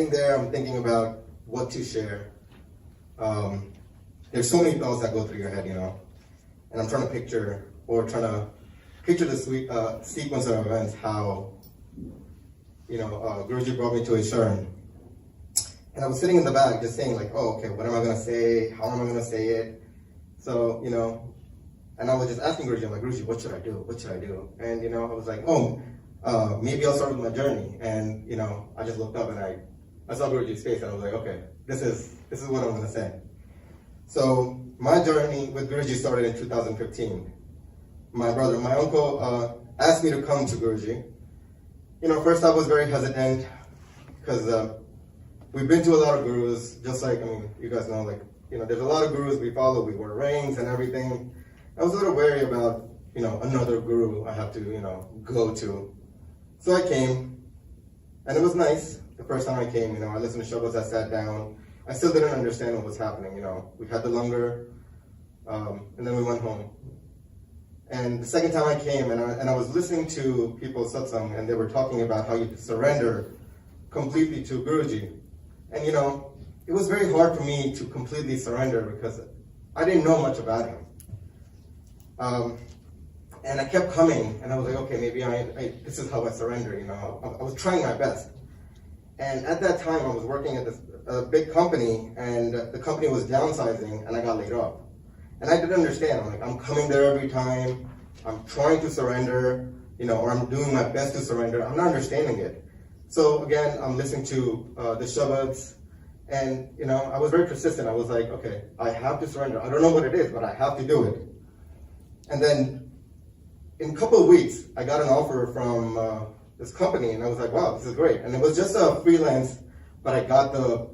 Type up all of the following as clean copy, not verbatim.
sitting there, I'm thinking about what to share. There's so many thoughts that go through your head, and I'm trying to picture the sequence of events, how, Guruji brought me to a shern. And I was sitting in the back just saying like, oh, okay, what am I going to say? How am I going to say it? So, and I was just asking Guruji, I'm like, Guruji, what should I do? What should I do? And, I was like, maybe I'll start with my journey. And, I just looked up and I saw Guruji's face and I was like, okay, this is what I'm going to say. So my journey with Guruji started in 2015. My uncle asked me to come to Guruji. First I was very hesitant because we've been to a lot of gurus, just like, you guys know, there's a lot of gurus we follow, we wear rings and everything. I was a little wary about, another guru I have to, go to. So I came, and it was nice. The first time I came, I listened to Shabas, I sat down. I still didn't understand what was happening, We had the langar, and then we went home. And the second time I came, and I was listening to people's satsang, and they were talking about how you could surrender completely to Guruji. And it was very hard for me to completely surrender because I didn't know much about him. And I kept coming, and I was like, okay, maybe this is how I surrender, I was trying my best. And at that time, I was working at a big company, and the company was downsizing, and I got laid off. And I didn't understand. I'm like, I'm coming there every time, I'm trying to surrender, or I'm doing my best to surrender. I'm not understanding it. So again, I'm listening to the Shabads, and I was very persistent. I was like, okay, I have to surrender. I don't know what it is, but I have to do it. And then in a couple of weeks, I got an offer from this company, and I was like, wow, this is great. And it was just a freelance, but I got the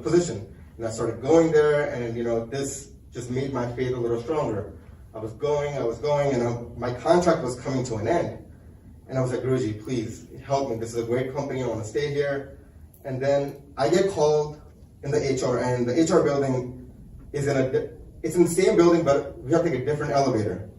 position. And I started going there, and this just made my faith a little stronger. I was going, and my contract was coming to an end. And I was like, Guruji, please help me. This is a great company. I want to stay here. And then I get called in the HR, and the HR building is it's in the same building, but we have to take a different elevator.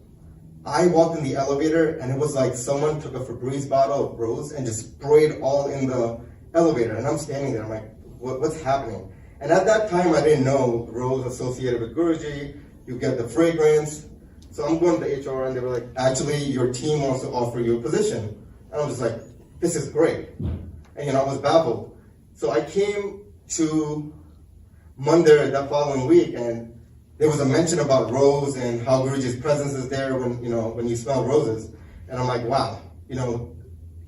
I walked in the elevator, and it was like someone took a Febreze bottle of rose and just sprayed all in the elevator. And I'm standing there. I'm like, what's happening? And at that time, I didn't know rose associated with Guruji. You get the fragrance. So I'm going to the HR, and they were like, actually, your team wants to offer you a position. And I'm just like, this is great. And I was baffled. So I came to Mandir that following week, and there was a mention about rose and how Guruji's presence is there when you smell roses. And I'm like, wow,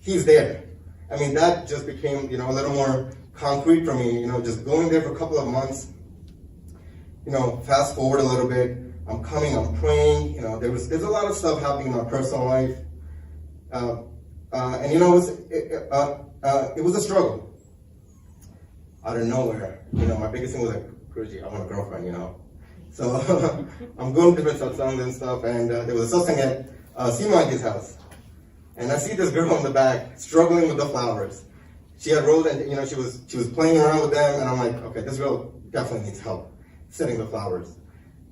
he's there. That just became, a little more concrete for me, just going there for a couple of months. Fast forward a little bit, I'm coming, I'm praying, there's a lot of stuff happening in my personal life. And it was a struggle. Out of nowhere, my biggest thing was like, Guruji, I want a girlfriend, So I'm going to different satsangs and stuff, and there was a satsang at Seemaji's house. And I see this girl in the back struggling with the flowers. She had rolled, and she was playing around with them, and I'm like, okay, this girl definitely needs help setting the flowers.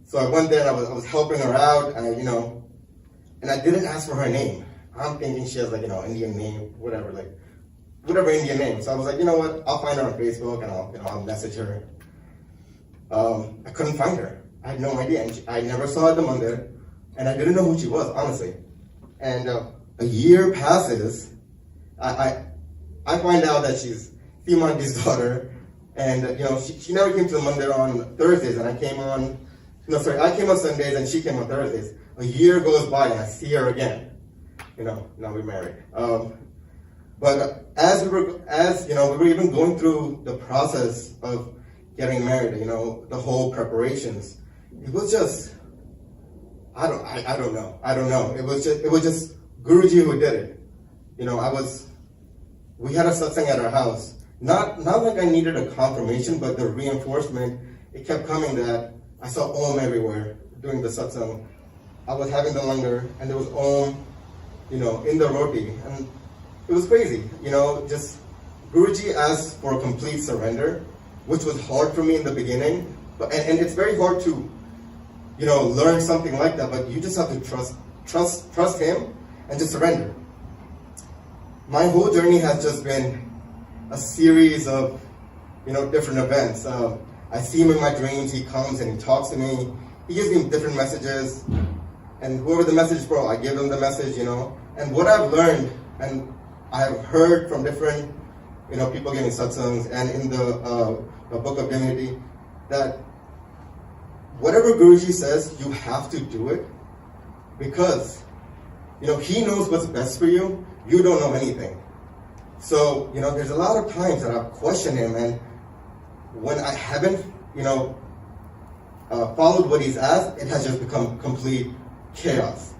So I went there, and I was helping her out, and and I didn't ask for her name. I'm thinking she has Indian name, whatever Indian name. So I was like, you know what? I'll find her on Facebook, and I'll message her. I couldn't find her. I had no idea, and I never saw her at the Mandir, and I didn't know who she was, honestly. And a year passes. I find out that she's Seemaji's daughter, and she never came to the Mandir on Thursdays, and I came on Sundays, and she came on Thursdays. A year goes by, and I see her again. Now we're married. But as we were even going through the process of getting married, the whole preparations, it was just, I don't know. It was just Guruji who did it. We had a satsang at our house. Not like I needed a confirmation, but the reinforcement, it kept coming that I saw Om everywhere during the satsang. I was having the langar, and there was Om, in the roti. And it was crazy, just Guruji asked for a complete surrender, which was hard for me in the beginning. And it's very hard to, learn something like that, but you just have to trust him and just surrender. My whole journey has just been a series of different events. I see him in my dreams. He comes and he talks to me. He gives me different messages, and whoever the message is for, I give them the message. And what I've learned, and I have heard from different, people giving satsangs and in the Book of Divinity, that whatever Guruji says, you have to do it, because, he knows what's best for you. You don't know anything. So, there's a lot of times that I've questioned him, and when I haven't, followed what he's asked, it has just become complete chaos.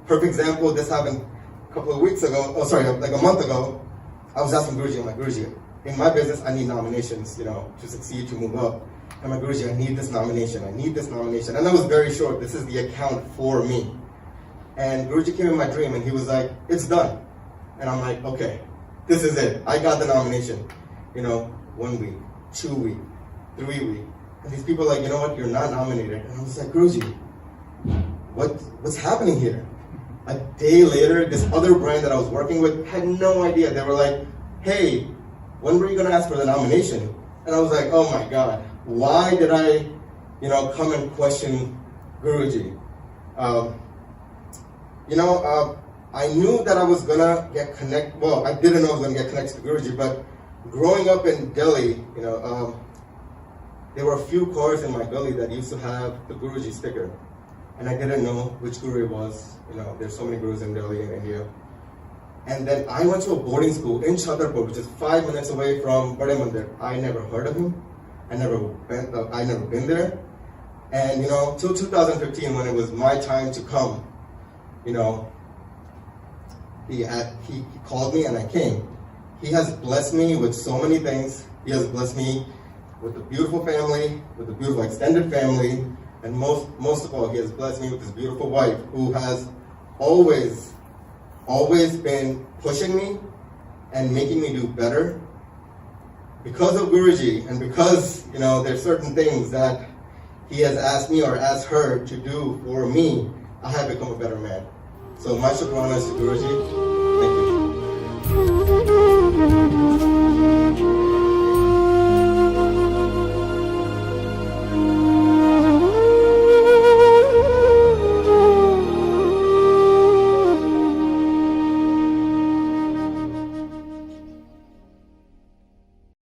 Perfect example, this happened a couple of weeks ago, like a month ago. I was asking Guruji, I'm like, Guruji, in my business, I need nominations, to succeed, to move up. I'm like, Guruji, I need this nomination. And that was very short. This is the account for me. And Guruji came in my dream and he was like, it's done. And I'm like, okay, this is it. I got the nomination. 1 week, 2 weeks, 3 weeks. And these people are like, you know what, you're not nominated. And I was like, Guruji, what's happening here? A day later, this other brand that I was working with had no idea. They were like, hey, when were you going to ask for the nomination? And I was like, oh my God, why did I, come and question Guruji? I knew that I was going to get connected. Well, I didn't know I was going to get connected to Guruji, but growing up in Delhi, there were a few cars in my gully that used to have the Guruji sticker. And I didn't know which Guru it was. There's so many Gurus in Delhi and India. And then I went to a boarding school in Chandigarh, which is 5 minutes away from Bade Mandir. I never heard of him. I never been there. And till 2015, when it was my time to come, he called me and I came. He has blessed me with so many things. He has blessed me with a beautiful family, with a beautiful extended family, and most of all, he has blessed me with his beautiful wife, who has always been pushing me and making me do better. Because of Guruji, and because, there's certain things that he has asked me or asked her to do for me, I have become a better man. So my shukranas to Guruji.